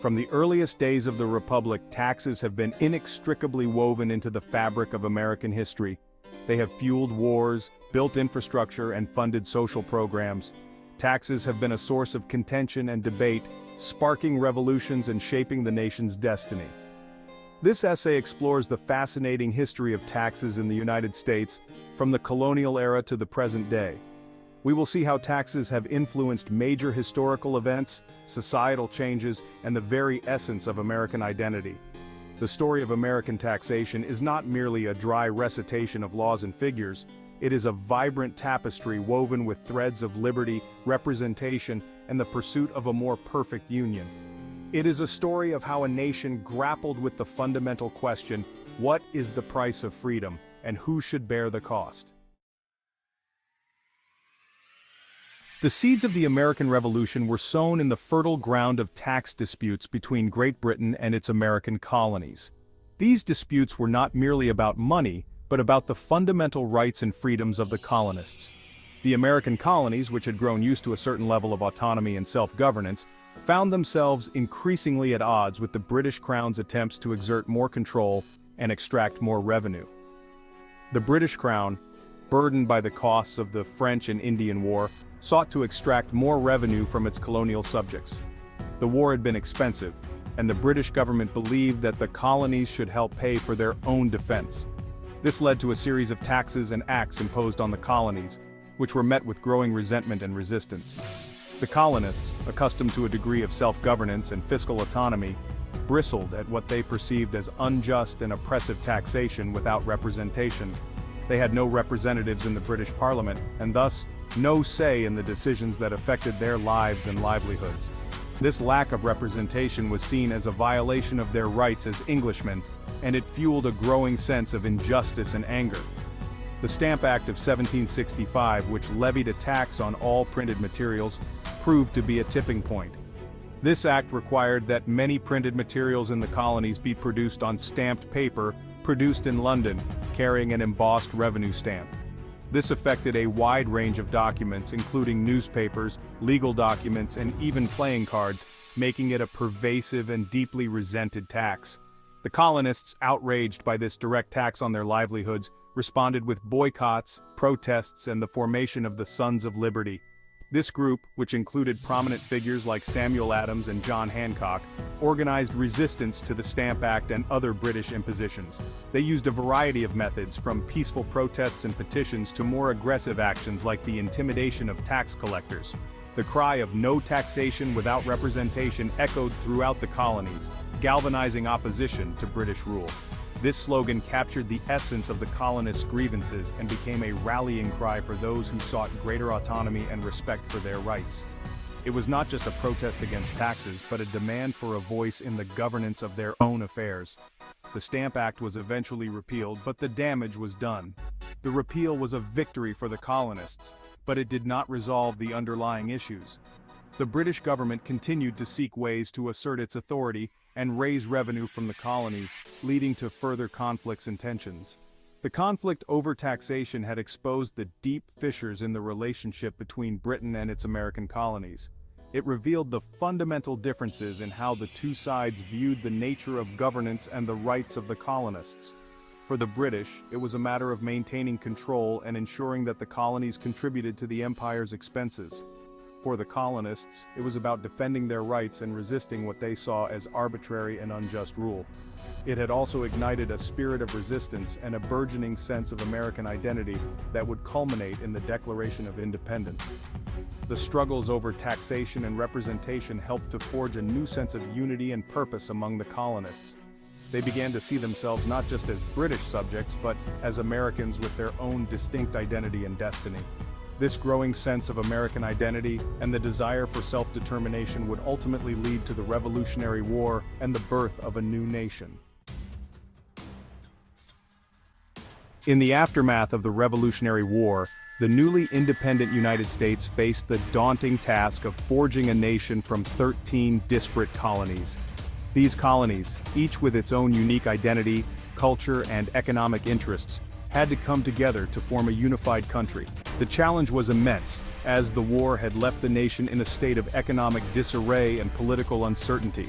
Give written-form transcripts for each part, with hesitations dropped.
From the earliest days of the Republic, taxes have been inextricably woven into the fabric of American history. They have fueled wars, built infrastructure, and funded social programs. Taxes have been a source of contention and debate, sparking revolutions and shaping the nation's destiny. This essay explores the fascinating history of taxes in the United States, from the colonial era to the present day. We will see how taxes have influenced major historical events, societal changes, and the very essence of American identity. The story of American taxation is not merely a dry recitation of laws and figures. It is a vibrant tapestry woven with threads of liberty, representation, and the pursuit of a more perfect union. It is a story of how a nation grappled with the fundamental question, what is the price of freedom, and who should bear the cost? The seeds of the American Revolution were sown in the fertile ground of tax disputes between Great Britain and its American colonies. These disputes were not merely about money, but about the fundamental rights and freedoms of the colonists. The American colonies, which had grown used to a certain level of autonomy and self-governance, found themselves increasingly at odds with the British Crown's attempts to exert more control and extract more revenue. The British Crown, burdened by the costs of the French and Indian War, sought to extract more revenue from its colonial subjects. The war had been expensive, and the British government believed that the colonies should help pay for their own defense. This led to a series of taxes and acts imposed on the colonies, which were met with growing resentment and resistance. The colonists, accustomed to a degree of self-governance and fiscal autonomy, bristled at what they perceived as unjust and oppressive taxation without representation. They had no representatives in the British Parliament, and thus, no say in the decisions that affected their lives and livelihoods. This lack of representation was seen as a violation of their rights as Englishmen, and it fueled a growing sense of injustice and anger. The Stamp Act of 1765, which levied a tax on all printed materials, proved to be a tipping point. This act required that many printed materials in the colonies be produced on stamped paper, produced in London, carrying an embossed revenue stamp. This affected a wide range of documents, including newspapers, legal documents, and even playing cards, making it a pervasive and deeply resented tax. The colonists, outraged by this direct tax on their livelihoods, responded with boycotts, protests, and the formation of the Sons of Liberty. This group, which included prominent figures like Samuel Adams and John Hancock, organized resistance to the Stamp Act and other British impositions. They used a variety of methods, from peaceful protests and petitions to more aggressive actions like the intimidation of tax collectors. The cry of "no taxation without representation" echoed throughout the colonies, galvanizing opposition to British rule. This slogan captured the essence of the colonists' grievances and became a rallying cry for those who sought greater autonomy and respect for their rights. It was not just a protest against taxes, but a demand for a voice in the governance of their own affairs. The Stamp Act was eventually repealed, but the damage was done. The repeal was a victory for the colonists, but it did not resolve the underlying issues. The British government continued to seek ways to assert its authority and raise revenue from the colonies, leading to further conflicts and tensions. The conflict over taxation had exposed the deep fissures in the relationship between Britain and its American colonies. It revealed the fundamental differences in how the two sides viewed the nature of governance and the rights of the colonists. For the British, it was a matter of maintaining control and ensuring that the colonies contributed to the empire's expenses. For the colonists, it was about defending their rights and resisting what they saw as arbitrary and unjust rule. It had also ignited a spirit of resistance and a burgeoning sense of American identity that would culminate in the Declaration of Independence. The struggles over taxation and representation helped to forge a new sense of unity and purpose among the colonists. They began to see themselves not just as British subjects, but as Americans with their own distinct identity and destiny. This growing sense of American identity and the desire for self-determination would ultimately lead to the Revolutionary War and the birth of a new nation. In the aftermath of the Revolutionary War, the newly independent United States faced the daunting task of forging a nation from 13 disparate colonies. These colonies, each with its own unique identity, culture, and economic interests, had to come together to form a unified country. The challenge was immense, as the war had left the nation in a state of economic disarray and political uncertainty.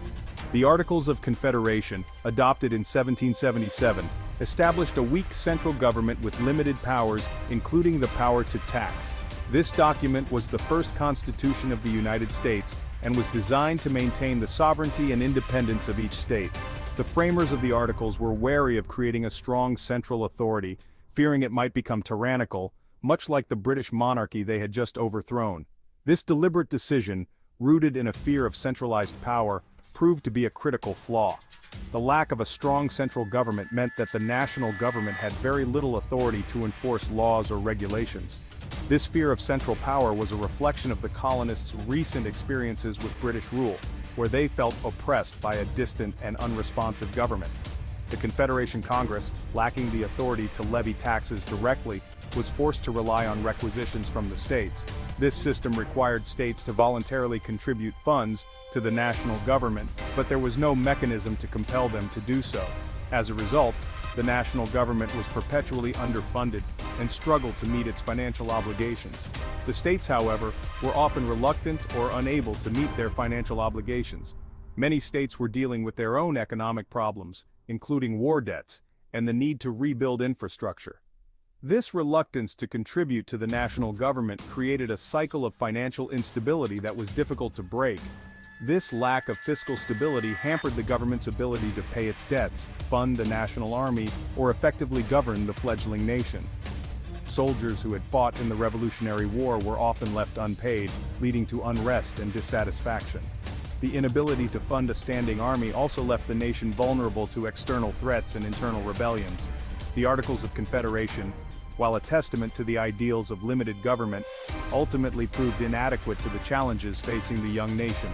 The Articles of Confederation, adopted in 1777, established a weak central government with limited powers, including the power to tax. This document was the first constitution of the United States and was designed to maintain the sovereignty and independence of each state. The framers of the Articles were wary of creating a strong central authority, fearing it might become tyrannical, much like the British monarchy they had just overthrown. This deliberate decision, rooted in a fear of centralized power, proved to be a critical flaw. The lack of a strong central government meant that the national government had very little authority to enforce laws or regulations. This fear of central power was a reflection of the colonists' recent experiences with British rule, where they felt oppressed by a distant and unresponsive government. The Confederation Congress, lacking the authority to levy taxes directly, was forced to rely on requisitions from the states. This system required states to voluntarily contribute funds to the national government, but there was no mechanism to compel them to do so. As a result, the national government was perpetually underfunded and struggled to meet its financial obligations. The states, however, were often reluctant or unable to meet their financial obligations. Many states were dealing with their own economic problems, including war debts, and the need to rebuild infrastructure. This reluctance to contribute to the national government created a cycle of financial instability that was difficult to break. This lack of fiscal stability hampered the government's ability to pay its debts, fund the national army, or effectively govern the fledgling nation. Soldiers who had fought in the Revolutionary War were often left unpaid, leading to unrest and dissatisfaction. The inability to fund a standing army also left the nation vulnerable to external threats and internal rebellions. The Articles of Confederation, while a testament to the ideals of limited government, ultimately proved inadequate to the challenges facing the young nation.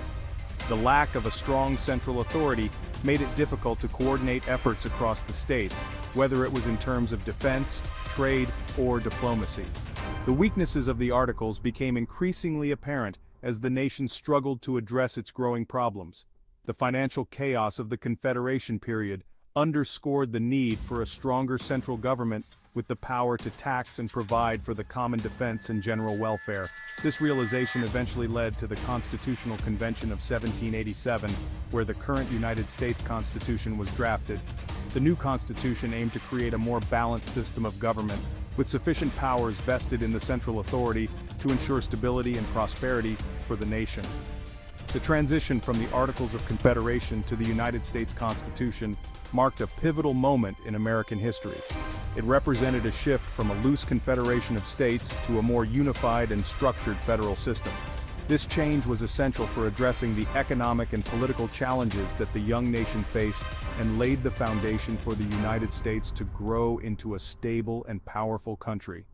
The lack of a strong central authority made it difficult to coordinate efforts across the states, whether it was in terms of defense, trade, or diplomacy. The weaknesses of the Articles became increasingly apparent as the nation struggled to address its growing problems. The financial chaos of the Confederation period underscored the need for a stronger central government with the power to tax and provide for the common defense and general welfare. This realization eventually led to the Constitutional Convention of 1787, where the current United States Constitution was drafted. The new Constitution aimed to create a more balanced system of government, with sufficient powers vested in the central authority to ensure stability and prosperity for the nation. The transition from the Articles of Confederation to the United States Constitution marked a pivotal moment in American history. It represented a shift from a loose confederation of states to a more unified and structured federal system. This change was essential for addressing the economic and political challenges that the young nation faced and laid the foundation for the United States to grow into a stable and powerful country.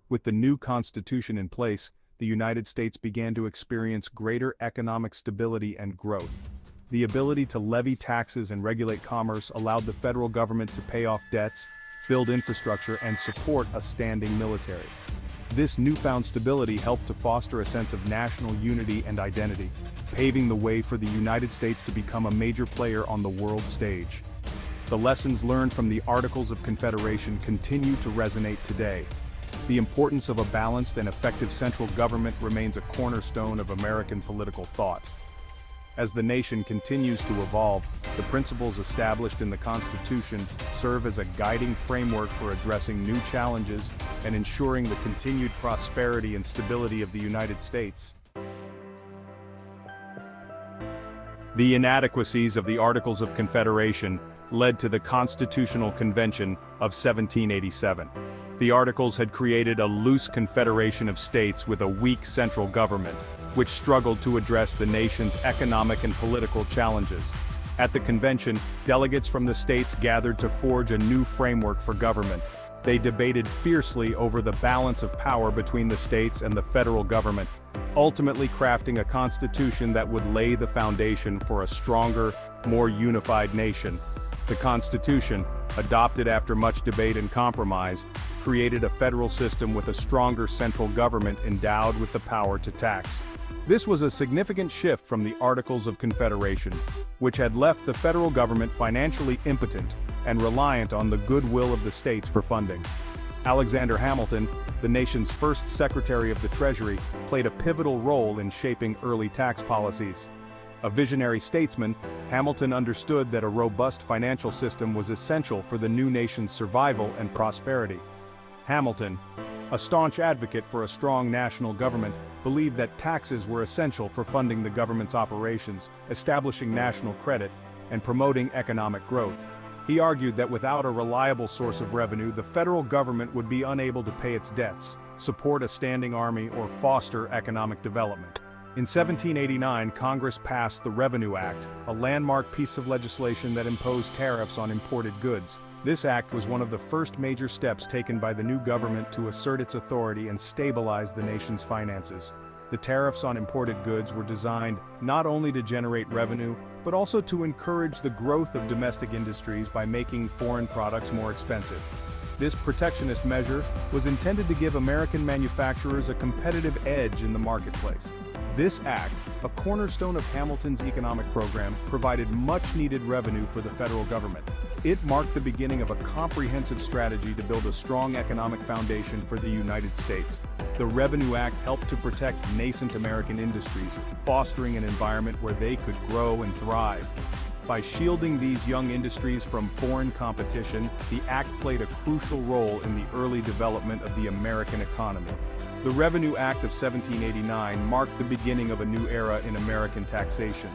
With the new Constitution in place, the United States began to experience greater economic stability and growth. The ability to levy taxes and regulate commerce allowed the federal government to pay off debts, build infrastructure, and support a standing military. This newfound stability helped to foster a sense of national unity and identity, paving the way for the United States to become a major player on the world stage. The lessons learned from the Articles of Confederation continue to resonate today. The importance of a balanced and effective central government remains a cornerstone of American political thought. As the nation continues to evolve, the principles established in the Constitution serve as a guiding framework for addressing new challenges and ensuring the continued prosperity and stability of the United States. The inadequacies of the Articles of Confederation led to the Constitutional Convention of 1787. The Articles had created a loose confederation of states with a weak central government, which struggled to address the nation's economic and political challenges. At the convention, delegates from the states gathered to forge a new framework for government. They debated fiercely over the balance of power between the states and the federal government, ultimately crafting a constitution that would lay the foundation for a stronger, more unified nation. The Constitution, adopted after much debate and compromise, created a federal system with a stronger central government endowed with the power to tax. This was a significant shift from the Articles of Confederation, which had left the federal government financially impotent and reliant on the goodwill of the states for funding. Alexander Hamilton, the nation's first Secretary of the Treasury, played a pivotal role in shaping early tax policies. A visionary statesman, Hamilton understood that a robust financial system was essential for the new nation's survival and prosperity. Hamilton, a staunch advocate for a strong national government, believed that taxes were essential for funding the government's operations, establishing national credit, and promoting economic growth. He argued that without a reliable source of revenue, the federal government would be unable to pay its debts, support a standing army, or foster economic development. In 1789, Congress passed the Revenue Act, a landmark piece of legislation that imposed tariffs on imported goods. This act was one of the first major steps taken by the new government to assert its authority and stabilize the nation's finances. The tariffs on imported goods were designed not only to generate revenue, but also to encourage the growth of domestic industries by making foreign products more expensive. This protectionist measure was intended to give American manufacturers a competitive edge in the marketplace. This act, a cornerstone of Hamilton's economic program, provided much-needed revenue for the federal government. It marked the beginning of a comprehensive strategy to build a strong economic foundation for the United States. The Revenue Act helped to protect nascent American industries, fostering an environment where they could grow and thrive. By shielding these young industries from foreign competition, the act played a crucial role in the early development of the American economy. The Revenue Act of 1789 marked the beginning of a new era in American taxation.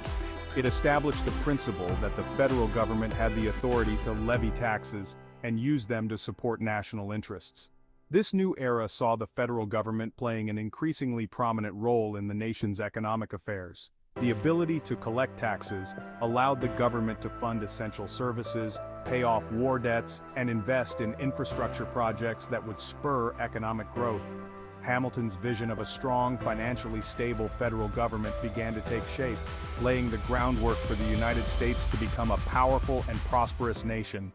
It established the principle that the federal government had the authority to levy taxes and use them to support national interests. This new era saw the federal government playing an increasingly prominent role in the nation's economic affairs. The ability to collect taxes allowed the government to fund essential services, pay off war debts, and invest in infrastructure projects that would spur economic growth. Hamilton's vision of a strong, financially stable federal government began to take shape, laying the groundwork for the United States to become a powerful and prosperous nation.